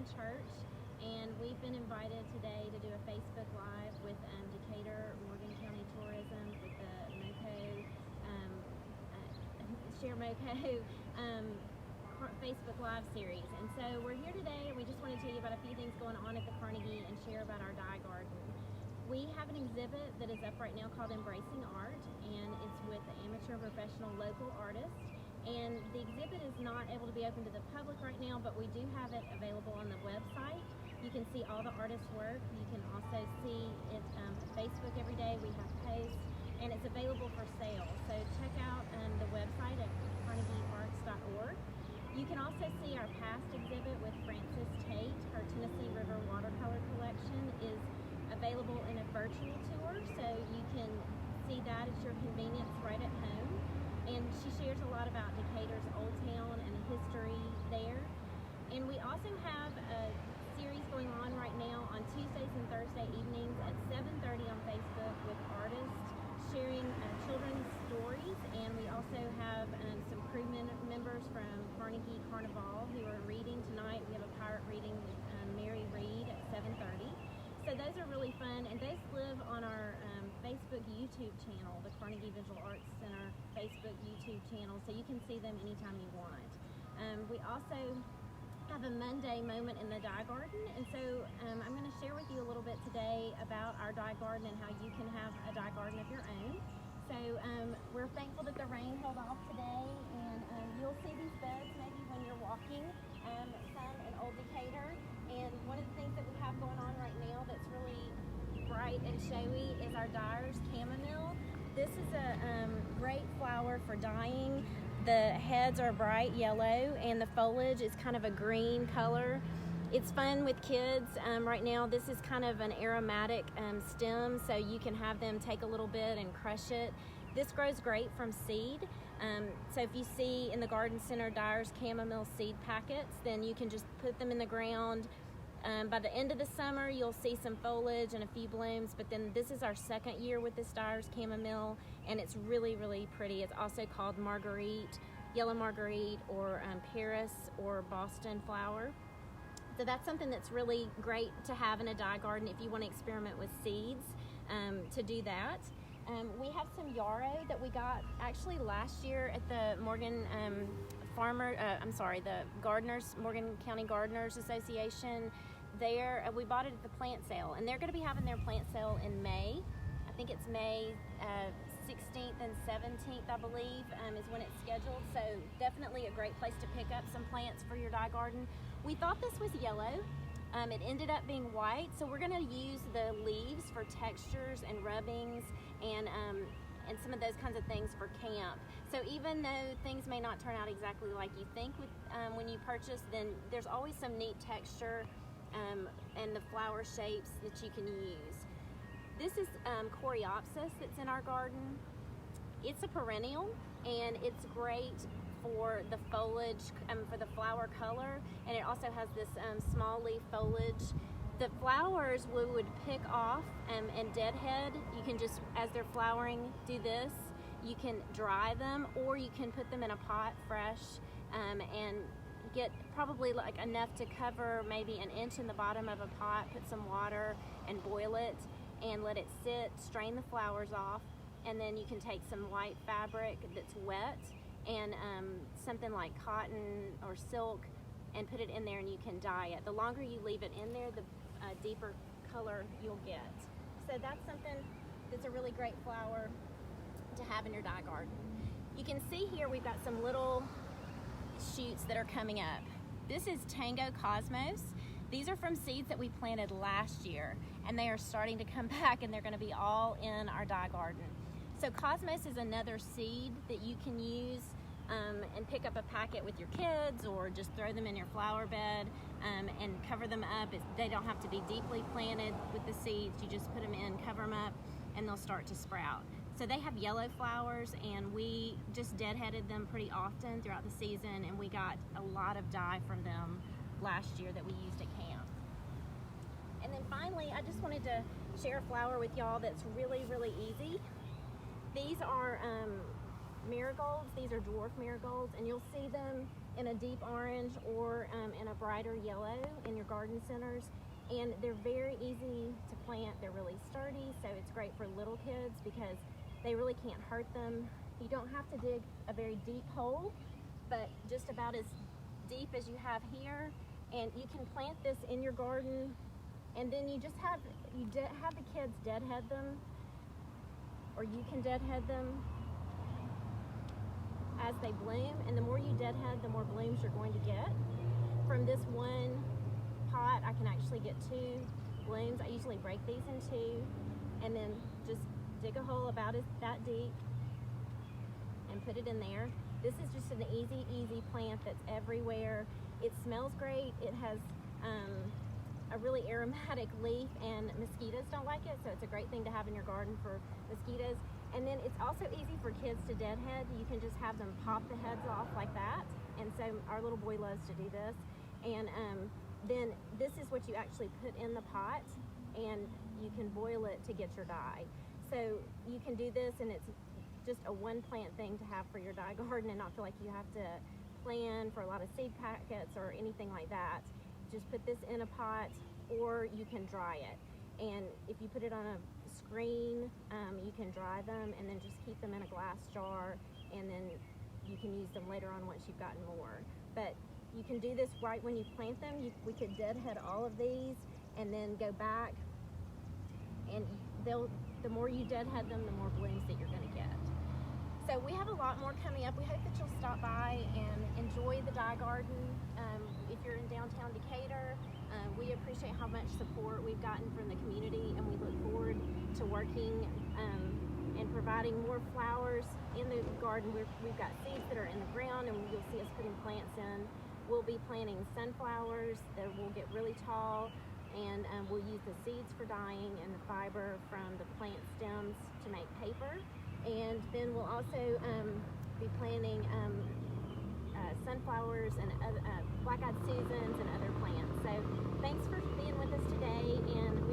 Christian church, and we've been invited today to do a Facebook Live with Decatur, Morgan County Tourism, with the Share MoCo Facebook Live series. And so we're here today, and we just want to tell you about a few things going on at the Carnegie and share about our dye garden. We have an exhibit that is up right now called Embracing Art, and it's with amateur and professional local artists. And the exhibit is not able to be open to the public right now, but we do have it available on the website. You can see all the artists' work. You can also see it Facebook every day. We have posts, and it's available for sale. So check out the website at carnegiearts.org. You can also see our past exhibit with Frances Tate. Her Tennessee River watercolor collection is available in a virtual tour, so you can see that at your convenience right at home. And she shares a lot about Decatur's Old Town and the history there. And we also have a series going on right now on Tuesdays and Thursday evenings at 7:30 on Facebook with artists sharing children's stories. And we also have some crew members from Carnegie Carnival who are reading tonight. We have a pirate reading with Mary Reed at 7:30. So those are really fun, and those live on our Facebook YouTube channel, the Carnegie Visual Arts Center Facebook YouTube channel, so you can see them anytime you want. We also have a Monday moment in the dye garden, and so I'm going to share with you a little bit today about our dye garden and how you can have a dye garden of your own. So we're thankful that the rain held off today, and you'll see these beds maybe when you're walking, some in Old Decatur. And one of the things that we have going on right now that's really bright and showy is our dyer's chamomile. This is a great flower for dyeing. The heads are bright yellow and the foliage is kind of a green color. It's fun with kids. Right now this is kind of an aromatic stem, so you can have them take a little bit and crush it. This grows great from seed. So if you see in the garden center dyer's chamomile seed packets, then you can just put them in the ground. By the end of the summer, you'll see some foliage and a few blooms, but then this is our second year with this dyer's chamomile, and it's really, really pretty. It's also called marguerite, yellow marguerite, or Paris or Boston flower. So that's something that's really great to have in a dye garden if you want to experiment with seeds, to do that. We have some yarrow that we got actually last year at the Morgan the Gardeners, Morgan County Gardeners Association. There, we bought it at the plant sale, and they're going to be having their plant sale in May. I think it's May 16th and 17th, I believe, is when it's scheduled. So definitely a great place to pick up some plants for your dye garden. We thought this was yellow. It ended up being white, so we're going to use the leaves for textures and rubbings and some of those kinds of things for camp. So even though things may not turn out exactly like you think with when you purchase, then there's always some neat texture and the flower shapes that you can use. This is Coreopsis that's in our garden. It's a perennial, and it's great for the foliage, for the flower color, and it also has this small leaf foliage. The flowers we would pick off and deadhead. You can just, as they're flowering, do this. You can dry them, or you can put them in a pot fresh and get probably like enough to cover maybe an inch in the bottom of a pot, put some water and boil it and let it sit, strain the flowers off, and then you can take some white fabric that's wet and something like cotton or silk and put it in there, and you can dye it. The longer you leave it in there, the deeper color you'll get. So that's something that's a really great flower to have in your dye garden. You can see here we've got some little shoots that are coming up. This is Tango Cosmos. These are from seeds that we planted last year, and they are starting to come back, and they're going to be all in our dye garden. So Cosmos is another seed that you can use and pick up a packet with your kids, or just throw them in your flower bed and cover them up. They don't have to be deeply planted with the seeds. You just put them in, cover them up, and they'll start to sprout. So they have yellow flowers, and we just deadheaded them pretty often throughout the season, and we got a lot of dye from them last year that we used at camp. And then finally, I just wanted to share a flower with y'all that's really, really easy. These are marigolds. These are dwarf marigolds, and you'll see them in a deep orange or in a brighter yellow in your garden centers. And they're very easy to plant. They're really sturdy, so it's great for little kids because they really can't hurt them. You don't have to dig a very deep hole, but just about as deep as you have here. And you can plant this in your garden, and then you just have the kids deadhead them, or you can deadhead them as they bloom. And the more you deadhead, the more blooms you're going to get. From this one pot, I can actually get 2 blooms. I usually break these in 2, and then just dig a hole about that deep and put it in there. This is just an easy plant that's everywhere. It smells great. It has a really aromatic leaf, and mosquitoes don't like it, so it's a great thing to have in your garden for mosquitoes. And then it's also easy for kids to deadhead. You can just have them pop the heads off like that. And so our little boy loves to do this. And then this is what you actually put in the pot, and you can boil it to get your dye. So you can do this, and it's just a one plant thing to have for your dye garden and not feel like you have to plan for a lot of seed packets or anything like that. Just put this in a pot, or you can dry it. And if you put it on a screen, you can dry them and then just keep them in a glass jar, and then you can use them later on once you've gotten more. But you can do this right when you plant them. We could deadhead all of these and then go back, and the more you deadhead them, the more blooms that you're going to get. So we have a lot more coming up. We hope that you'll stop by and enjoy the dye garden. If you're in downtown Decatur, we appreciate how much support we've gotten from the community, and we look forward to working and providing more flowers in the garden. We've got seeds that are in the ground, and you'll see us putting plants in. We'll be planting sunflowers that will get really tall, and we'll use the seeds for dyeing and the fiber from the plant stems to make paper. And then we'll also be planting sunflowers and black-eyed Susans and other plants. So thanks for being with us today, and